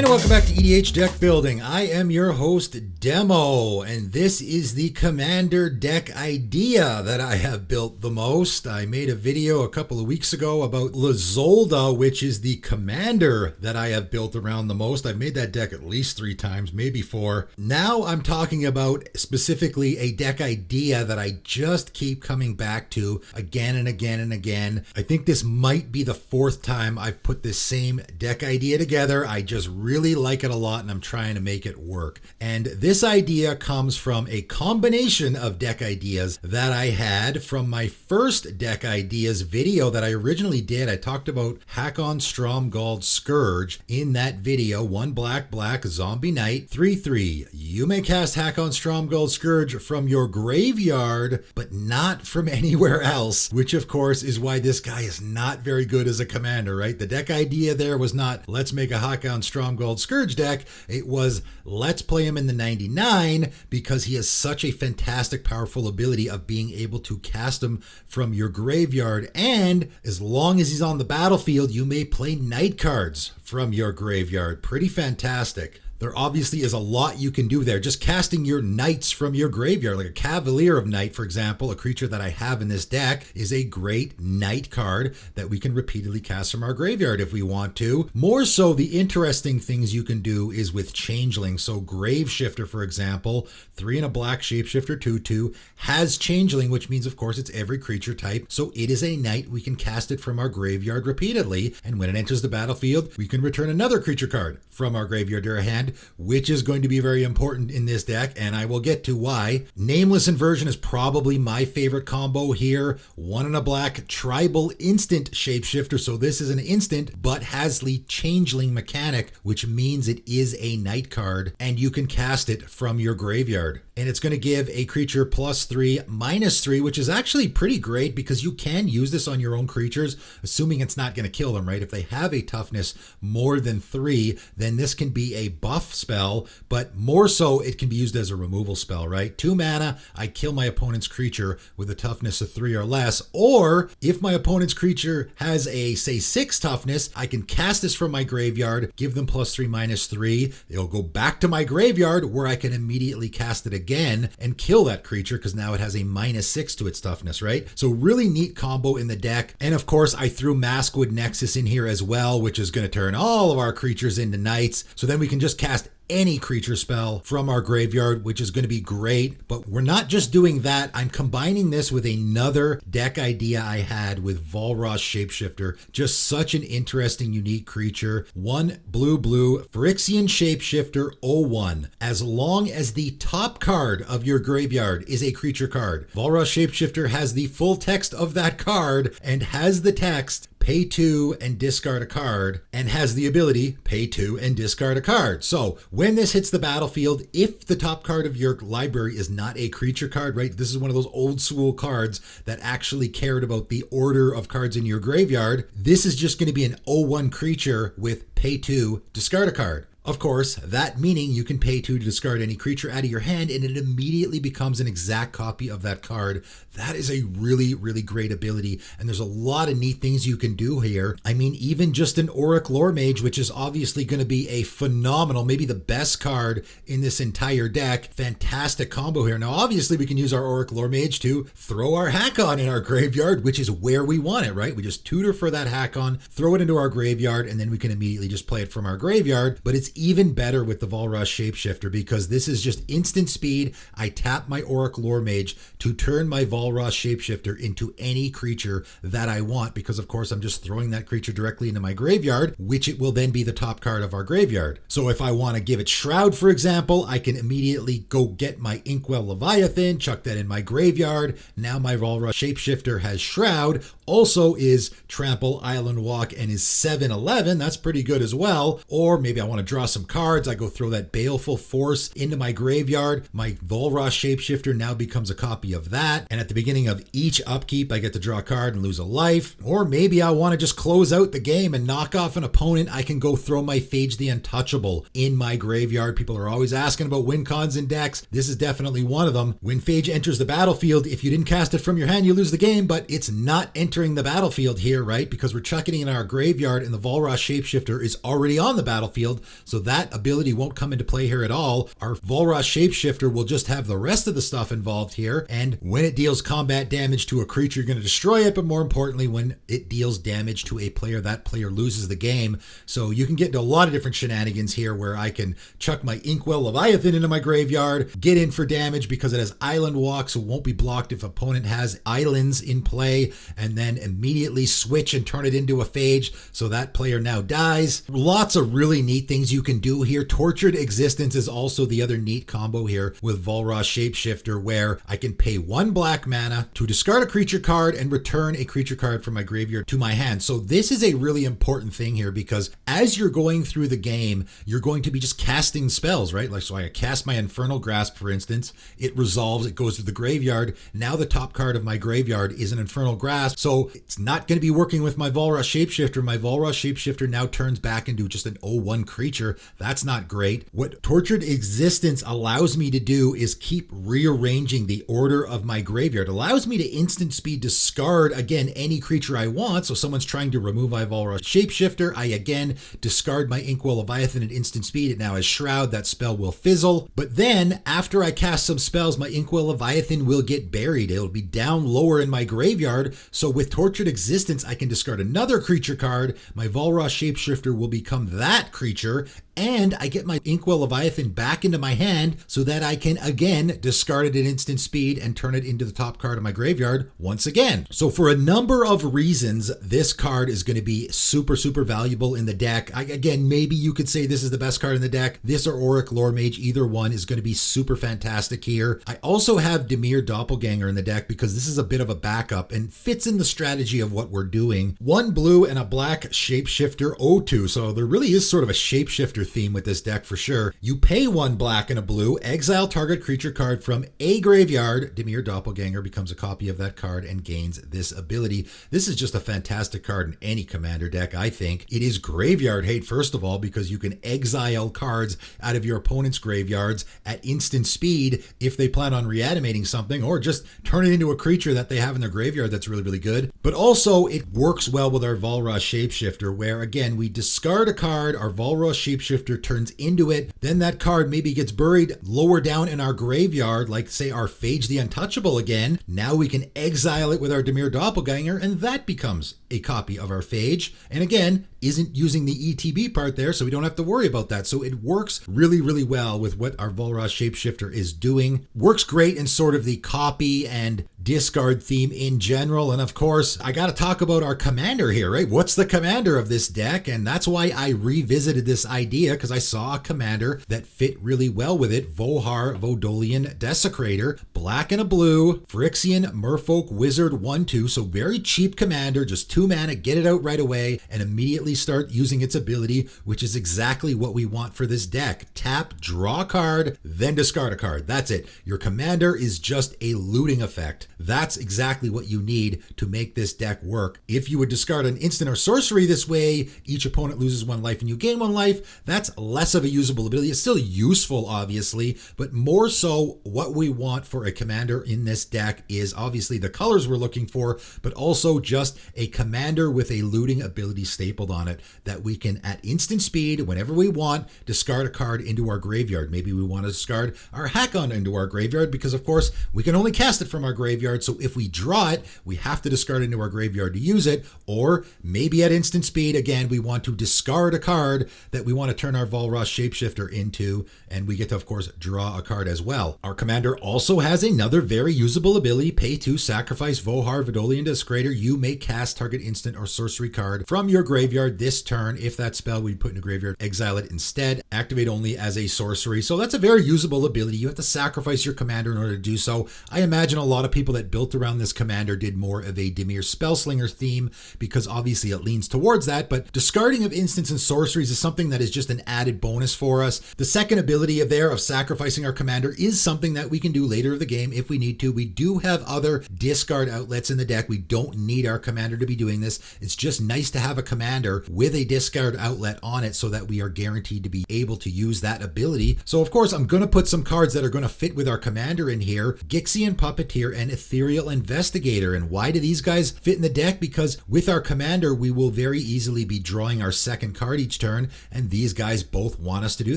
welcome back to EDH Deck Building. I am your host, Demo, and this is the Commander deck idea that I have built the most. I made a video a couple of weeks ago about Lizolda, which is the Commander that I have built around the most. I've made that deck at least 3 times, maybe 4. Now I'm talking about specifically a deck idea that I just keep coming back to again and again and again. I think this might be the 4th time I've put this same deck idea together. I just really like it a lot and I'm trying to make it work. And this idea comes from a combination of deck ideas that I had from my first deck ideas video that I originally did. I talked about Haakon, Stromgald, Scourge in that video. 1 black, zombie knight, 3/3. You may cast Haakon, Stromgald, Scourge from your graveyard, but not from anywhere else, which of course is why this guy is not very good as a commander, right? The deck idea there was not, let's make a Haakon, Stromgald, Scourge deck. It was, let's play him in the 99 because he has such a fantastic, powerful ability of being able to cast him from your graveyard. And as long as he's on the battlefield, you may play night cards from your graveyard. Pretty fantastic. There obviously is a lot you can do there. Just casting your knights from your graveyard, like a Cavalier of Night, for example, a creature that I have in this deck, is a great night card that we can repeatedly cast from our graveyard if we want to. More so, the interesting things you can do is with Changeling. So Graveshifter, for example, 3 and a black Shapeshifter 2/2, has Changeling, which means, of course, it's every creature type. So it is a knight. We can cast it from our graveyard repeatedly. And when it enters the battlefield, we can return another creature card from our graveyard to our hand, which is going to be very important in this deck, and I will get to why. Nameless Inversion is probably my favorite combo here. 1 and a black tribal instant Shapeshifter, so this is an instant, but has the Changeling mechanic, which means it is a night card, and you can cast it from your graveyard. And it's going to give a creature +3, -3, which is actually pretty great because you can use this on your own creatures, assuming it's not going to kill them, right? If they have a toughness more than 3, then this can be a buff spell, but more so it can be used as a removal spell, right? 2 mana, I kill my opponent's creature with a toughness of 3 or less, or if my opponent's creature has a, say, 6 toughness, I can cast this from my graveyard, give them +3, -3. It'll go back to my graveyard where I can immediately cast it again and kill that creature because now it has a -6 to its toughness, right? So really neat combo in the deck. And of course, I threw Maskwood Nexus in here as well, which is going to turn all of our creatures into knights. So then we can just cast any creature spell from our graveyard, which is going to be great. But we're not just doing that. I'm combining this with another deck idea I had with Volrath Shapeshifter. Just such an interesting, unique creature. 1 blue, Phyrexian Shapeshifter 0/1. As long as the top card of your graveyard is a creature card, Volrath Shapeshifter has the full text of that card and has the text, pay 2 and discard a card, and has the ability, pay 2 and discard a card. So when this hits the battlefield, if the top card of your library is not a creature card, right? This is one of those old school cards that actually cared about the order of cards in your graveyard. This is just going to be an 0/1 creature with pay 2, discard a card. Of course, that meaning you can pay 2 to discard any creature out of your hand and it immediately becomes an exact copy of that card. That is a really, really great ability. And there's a lot of neat things you can do here. I mean, even just an Auric Lore Mage, which is obviously going to be a phenomenal, maybe the best card in this entire deck. Fantastic combo here. Now, obviously, we can use our Auric Lore Mage to throw our Haakon in our graveyard, which is where we want it, right? We just tutor for that Haakon, throw it into our graveyard, and then we can immediately just play it from our graveyard. But it's even better with the Volrath Shapeshifter because this is just instant speed. I tap my Auric Lore Mage to turn my Volrath Shapeshifter into any creature that I want because, of course, I'm just throwing that creature directly into my graveyard, which it will then be the top card of our graveyard. So if I want to give it Shroud, for example, I can immediately go get my Inkwell Leviathan, chuck that in my graveyard. Now my Volrath Shapeshifter has Shroud, also is Trample, Island Walk, and is 7/11. That's pretty good as well. Or maybe I want to draw some cards. I go throw that Baleful Force into my graveyard. My Volrath Shapeshifter now becomes a copy of that. And at the beginning of each upkeep, I get to draw a card and lose a life. Or maybe I want to just close out the game and knock off an opponent. I can go throw my Phage the Untouchable in my graveyard. People are always asking about win cons in decks. This is definitely one of them. When Phage enters the battlefield, if you didn't cast it from your hand, you lose the game, but it's not entering the battlefield here, right? Because we're chucking it in our graveyard and the Volrath Shapeshifter is already on the battlefield. So that ability won't come into play here at all. Our Volrath Shapeshifter will just have the rest of the stuff involved here. And when it deals combat damage to a creature, you're going to destroy it. But more importantly, when it deals damage to a player, that player loses the game. So you can get into a lot of different shenanigans here where I can chuck my Inkwell Leviathan into my graveyard, get in for damage because it has island walk, so it won't be blocked if opponent has islands in play, and then immediately switch and turn it into a phage, so that player now dies. Lots of really neat things you can do here. Tortured Existence is also the other neat combo here with Volrath Shapeshifter, where I can pay 1 black mana to discard a creature card and return a creature card from my graveyard to my hand. So this is a really important thing here because as you're going through the game, you're going to be just casting spells, right? Like, so I cast my Infernal Grasp, for instance, it resolves, it goes to the graveyard. Now the top card of my graveyard is an Infernal Grasp, so it's not going to be working with my Volrath Shapeshifter. My Volrath Shapeshifter now turns back into just an 0/1 creature. That's not great. What Tortured Existence allows me to do is keep rearranging the order of my graveyard. It allows me to instant speed discard, again, any creature I want. So someone's trying to remove my Volrath Shapeshifter, I again discard my Inkwell Leviathan at instant speed. It now has Shroud. That spell will fizzle. But then after I cast some spells, my Inkwell Leviathan will get buried. It'll be down lower in my graveyard. So with Tortured Existence, I can discard another creature card. My Volrath Shapeshifter will become that creature, and I get my Inkwell Leviathan back into my hand so that I can again discard it at instant speed and turn it into the top card of my graveyard once again. So for a number of reasons, this card is going to be super, super valuable in the deck. Again, maybe you could say this is the best card in the deck. This or Auric Lore Mage, either one is going to be super fantastic here. I also have Dimir Doppelganger in the deck because this is a bit of a backup and fits in the strategy of what we're doing. 1 blue and a black Shapeshifter O2. So there really is sort of a Shapeshifter theme with this deck for sure. You pay 1 black and a blue, exile target creature card from a graveyard. Dimir Doppelganger becomes a copy of that card and gains this ability. This is just a fantastic card in any commander deck, I think. It is graveyard hate, first of all, because you can exile cards out of your opponent's graveyards at instant speed if they plan on reanimating something, or just turn it into a creature that they have in their graveyard that's really, really good. But also it works well with our Volrath Shapeshifter, where again, we discard a card, our Volrath Shapeshifter turns into it, then that card maybe gets buried lower down in our graveyard, like say our Phage the Untouchable again. Now we can exile it with our Dimir Doppelganger, and that becomes a copy of our Phage. And again, isn't using the ETB part there, so we don't have to worry about that. So it works really, really well with what our Volrath Shapeshifter is doing. Works great in sort of the copy and discard theme in general. And of course, I got to talk about our commander here, right? What's the commander of this deck? And that's why I revisited this idea, because I saw a commander that fit really well with it. Vohar Vodolian Desecrator, black and a blue, Phyrexian Merfolk Wizard 1/2. So very cheap commander, just 2 mana, get it out right away and immediately start using its ability, which is exactly what we want for this deck. Tap, draw a card, then discard a card. That's it. Your commander is just a looting effect. That's exactly what you need to make this deck work. If you would discard an instant or sorcery this way, each opponent loses 1 life and you gain 1 life. That's less of a usable ability. It's still useful, obviously, but more so what we want for a commander in this deck is obviously the colors we're looking for, but also just a commander with a looting ability stapled on it that we can, at instant speed, whenever we want, discard a card into our graveyard. Maybe we want to discard our Haakon into our graveyard because, of course, we can only cast it from our graveyard. So if we draw it, we have to discard it into our graveyard to use it. Or maybe at instant speed, again, we want to discard a card that we want to turn our Volrath Shapeshifter into, and we get to, of course, draw a card as well. Our commander also has another very usable ability. Pay 2, sacrifice Vohar Vodolian Desecrator. You may cast target instant or sorcery card from your graveyard this turn. If that spell we put in a graveyard, exile it instead. Activate only as a sorcery. So that's a very usable ability. You have to sacrifice your commander in order to do so. I imagine a lot of people that built around this commander did more of a Dimir Spellslinger theme because obviously it leans towards that, but discarding of instants and sorceries is something that is just an added bonus for us. The second ability of sacrificing our commander is something that we can do later in the game if we need to. We do have other discard outlets in the deck. We don't need our commander to be doing doing this. It's just nice to have a commander with a discard outlet on it so that we are guaranteed to be able to use that ability. So of course, I'm going to put some cards that are going to fit with our commander in here. Gixian Puppeteer and Ethereal Investigator. And why do these guys fit in the deck? Because with our commander, we will very easily be drawing our second card each turn, and these guys both want us to do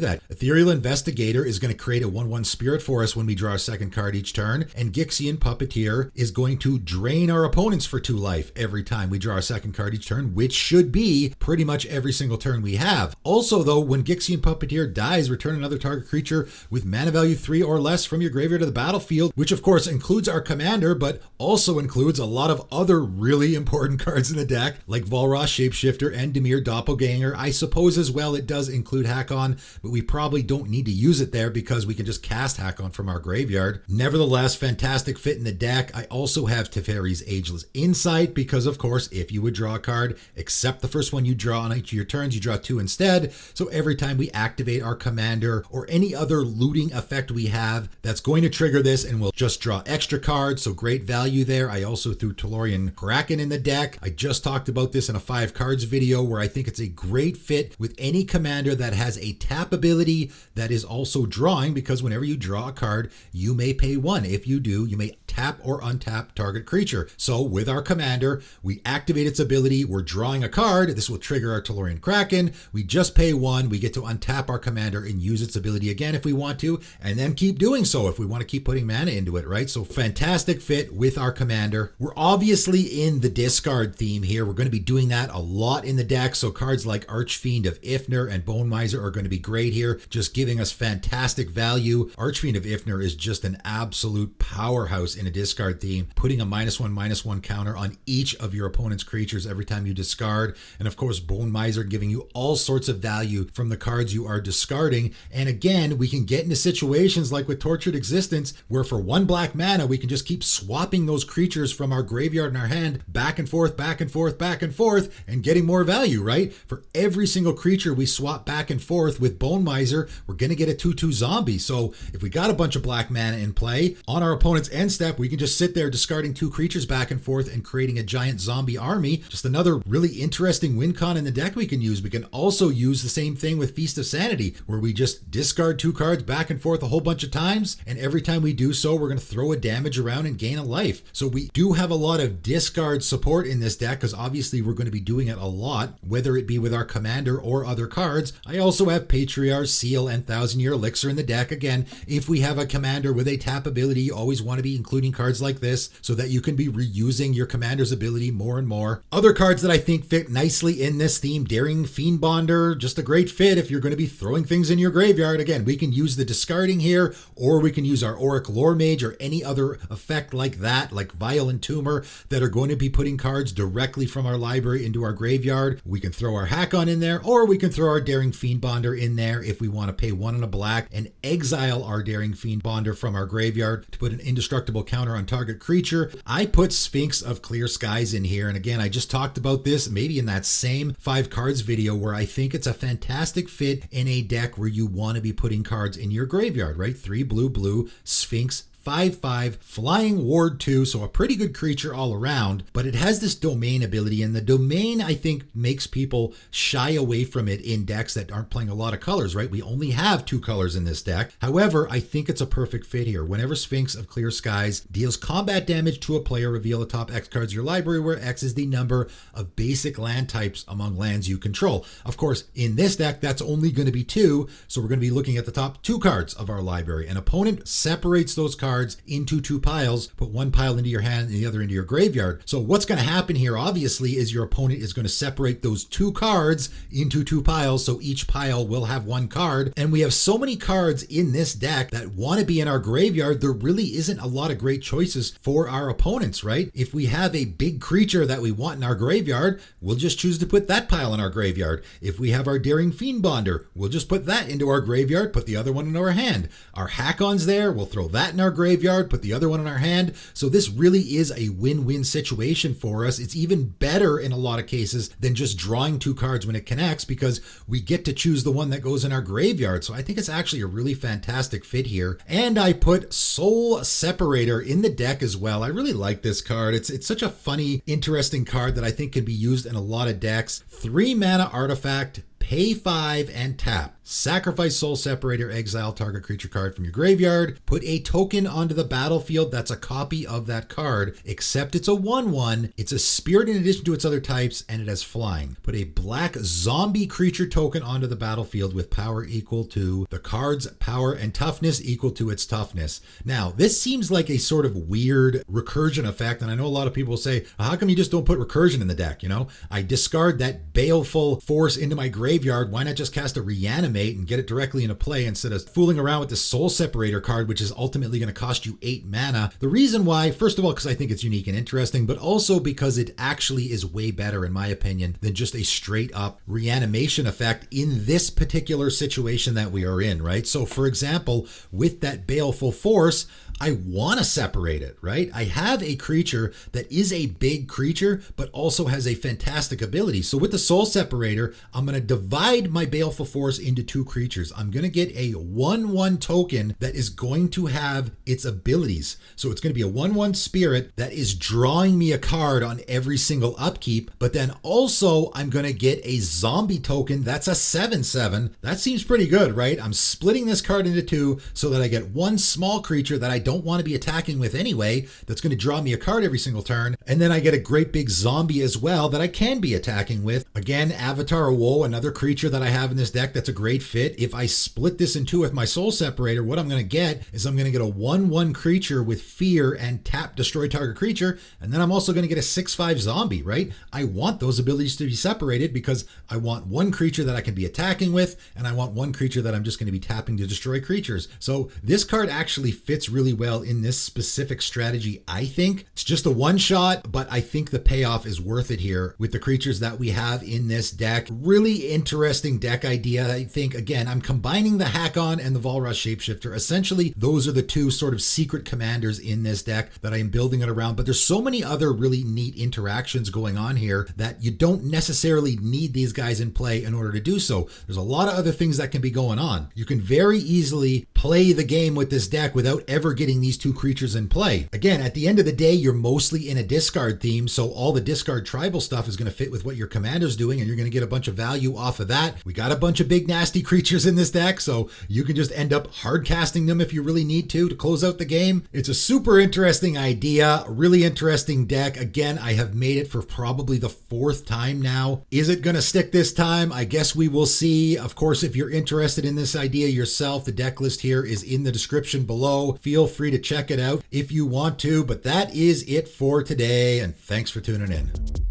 that. Ethereal Investigator is going to create a 1/1 spirit for us when we draw our second card each turn, and Gixian Puppeteer is going to drain our opponents for 2 life every time we draw our second card each turn, which should be pretty much every single turn we have. Also though, when Gixian Puppeteer dies, return another target creature with mana value 3 or less from your graveyard to the battlefield, which of course includes our commander, but also includes a lot of other really important cards in the deck, like Volrath, Shapeshifter, and Dimir Doppelganger. I suppose as well it does include Haakon, but we probably don't need to use it there because we can just cast Haakon from our graveyard. Nevertheless, fantastic fit in the deck. I also have Teferi's Ageless Insight because, of course, if you would draw a card, except the first one you draw on each of your turns, you draw 2 instead. So every time we activate our commander or any other looting effect we have, that's going to trigger this and we'll just draw extra cards. So great value there. I also threw Tellurian Kraken in the deck. I just talked about this in a 5 cards video where I think it's a great fit with any commander that has a tap ability that is also drawing, because whenever you draw a card, you may pay 1. If you do, you may tap or untap target creature. So with our commander, we activate its ability, we're drawing a card, this will trigger our Tellurian Kraken, we just pay 1, we get to untap our commander and use its ability again if we want to, and then keep doing so if we want to keep putting mana into it, right? So fantastic fit with our commander. We're obviously in the discard theme here. We're going to be doing that a lot in the deck, so cards like Archfiend of Ifnir and Bone Miser are going to be great here, just giving us fantastic value. Archfiend of Ifnir is just an absolute powerhouse in a discard theme, putting a -1/-1 counter on each of your opponent's creatures every time you discard. And of course, Bone Miser giving you all sorts of value from the cards you are discarding. And again, we can get into situations like with Tortured Existence, where for 1 black mana, we can just keep swapping those creatures from our graveyard and our hand back and forth, back and forth, back and forth, and getting more value, right? For every single creature we swap back and forth with Bone Miser, we're going to get a 2/2 zombie. So if we got a bunch of black mana in play on our opponent's end step, we can just sit there discarding 2 creatures back and forth and creating a giant zombie army. Just another really interesting win con in the deck we can use. We can also use the same thing with Feast of Sanity, where we just discard 2 cards back and forth a whole bunch of times, and every time we do so, we're going to throw a damage around and gain a life. So we do have a lot of discard support in this deck, because obviously we're going to be doing it a lot, whether it be with our commander or other cards. I also have Patriarch's Seal and 1,000-Year Elixir in the deck. Again, if we have a commander with a tap ability, you always want to be including cards like this so that you can be reusing your commander's ability more and more. Other cards that I think fit nicely in this theme, Daring Fiendbonder, just a great fit if you're going to be throwing things in your graveyard. Again, we can use the discarding here, or we can use our Auric Lore Mage or any other effect like that, like Vile Entomber, that are going to be putting cards directly from our library into our graveyard. We can throw our Haakon in there, or we can throw our Daring Fiendbonder in there if we want to pay 1 and a black and exile our Daring Fiendbonder from our graveyard to put an indestructible counter on target creature. I put Sphinx of Clear Skies in here, and again, I just talked about this maybe in that same 5 cards video, where I think it's a fantastic fit in a deck where you want to be putting cards in your graveyard, right? 3 blue, Sphinx, 5/5, flying ward 2, so a pretty good creature all around, but it has this domain ability, and the domain, I think, makes people shy away from it in decks that aren't playing a lot of colors, right? We only have 2 colors in this deck. However, I think it's a perfect fit here. Whenever Sphinx of Clear Skies deals combat damage to a player, reveal the top X cards of your library, where X is the number of basic land types among lands you control. Of course, in this deck, that's only going to be 2, so we're going to be looking at the top 2 cards of our library. An opponent separates those cards into 2 piles, put 1 pile into your hand and the other into your graveyard. So what's going to happen here, obviously, is your opponent is going to separate those 2 cards into 2 piles, so each pile will have 1 card. And we have so many cards in this deck that want to be in our graveyard, there really isn't a lot of great choices for our opponents, right? If we have a big creature that we want in our graveyard, we'll just choose to put that pile in our graveyard. If we have our Daring Fiendbonder, we'll just put that into our graveyard, put the other one in our hand. Our Haakon's there, we'll throw that in our graveyard. graveyard, put the other one in our hand. So this really is a win-win situation for us. It's even better in a lot of cases than just drawing 2 cards when it connects, because we get to choose the one that goes in our graveyard. So I think it's actually a really fantastic fit here. And I put Soul Separator in the deck as well. I really like this card. It's such a funny, interesting card that I think can be used in a lot of decks. 3 mana artifact, pay 5 and tap. Sacrifice Soul Separator, exile target creature card from your graveyard. Put a token onto the battlefield that's a copy of that card, except it's a 1/1. It's a spirit in addition to its other types, and it has flying. Put a black zombie creature token onto the battlefield with power equal to the card's power and toughness equal to its toughness. Now, this seems like a sort of weird recursion effect, and I know a lot of people say, how come you just don't put recursion in the deck? You know, I discard that baleful force into my graveyard. Why not just cast a reanimate and get it directly into play instead of fooling around with this Soul Separator card, which is ultimately going to cost you 8 mana. The reason why, first of all, because I think it's unique and interesting, but also because it actually is way better, in my opinion, than just a straight up reanimation effect in this particular situation that we are in, right? So for example, with that baleful force, I want to separate it, right? I have a creature that is a big creature, but also has a fantastic ability. So with the Soul Separator, I'm going to divide my baleful force into 2 creatures. I'm going to get a 1/1 token that is going to have its abilities. So it's going to be a 1/1 spirit that is drawing me a card on every single upkeep, but then also I'm going to get a zombie token that's a 7/7. That seems pretty good, right? I'm splitting this card into 2 so that I get 1 small creature that I don't want to be attacking with anyway, that's going to draw me a card every single turn. And then I get a great big zombie as well that I can be attacking with. Again, Avatar of Woe, another creature that I have in this deck that's a great fit. If I split this in 2 with my Soul Separator, what I'm going to get is I'm going to get a 1/1 creature with fear and tap destroy target creature. And then I'm also going to get a 6/5 zombie, right? I want those abilities to be separated because I want 1 creature that I can be attacking with, and I want 1 creature that I'm just going to be tapping to destroy creatures. So this card actually fits really well in this specific strategy. I think it's just a 1-shot, but I think the payoff is worth it here with the creatures that we have in this deck. Really interesting deck idea. I think, again, I'm combining the Haakon and the Volrath Shapeshifter. Essentially, those are the 2 sort of secret commanders in this deck that I am building it around, but there's so many other really neat interactions going on here that you don't necessarily need these guys in play in order to do so. There's a lot of other things that can be going on. You can very easily play the game with this deck without ever getting these 2 creatures in play. Again, at the end of the day, you're mostly in a discard theme, so all the discard tribal stuff is going to fit with what your commander's doing, and you're going to get a bunch of value off of that. We got a bunch of big nasty creatures in this deck, so you can just end up hard casting them if you really need to close out the game. It's a super interesting idea, really interesting deck. Again, I have made it for probably the 4th time now. Is it going to stick this time? I guess we will see. Of course, if you're interested in this idea yourself, the deck list here is in the description below. Feel free to check it out if you want to, but that is it for today, and thanks for tuning in.